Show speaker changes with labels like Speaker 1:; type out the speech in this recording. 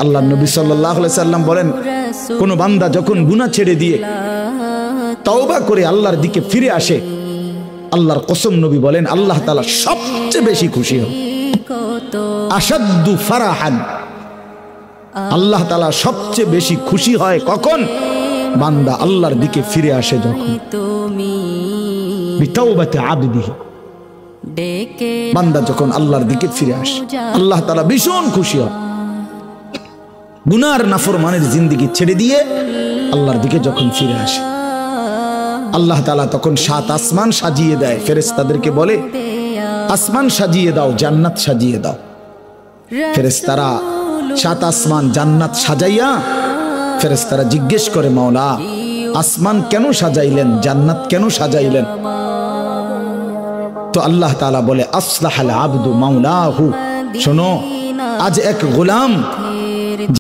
Speaker 1: আল্লাহ নবী সাল্লাল্লাহু আলাইহি সাল্লাম বলেন, কোন বান্দা যখন গুনাহ ছেড়ে দিয়ে তওবা করে আল্লাহর দিকে ফিরে আসে, আল্লাহর কসম নবী বলেন আল্লাহ তাআলা সবচেয়ে বেশি খুশি হন। আশাদ্দু ফারাহান, আল্লাহ তাআলা সবচেয়ে বেশি খুশি হয় কখন? বান্দা আল্লাহর দিকে ফিরে আসে যখন। বিতাওবাতি আবদিহি, বান্দা যখন আল্লাহর দিকে ফিরে আসে আল্লাহ তাআলা ভীষণ খুশি হয়। গুনার নাফরমানের জিন্দেগি ছেড়ে দিয়ে আল্লাহর দিকে যখন ফিরে আসে, আল্লাহ তাআলা তখন 7 আসমান সাজিয়ে দেয়, ফেরেশতাদেরকে বলে আসমান সাজিয়ে দাও, জান্নাত সাজিয়ে দাও। ফেরেশতারা 7 আসমান জান্নাত সাজাইয়া ফেরেশতারা জিজ্ঞেস করে, মাওলা আসমান কেন সাজাইলেন, জান্নাত কেন সাজাইলেন? তো আল্লাহ তাআলা বলে আসলাহাল আবদু মাওলাহু, শোনো আজ এক গোলাম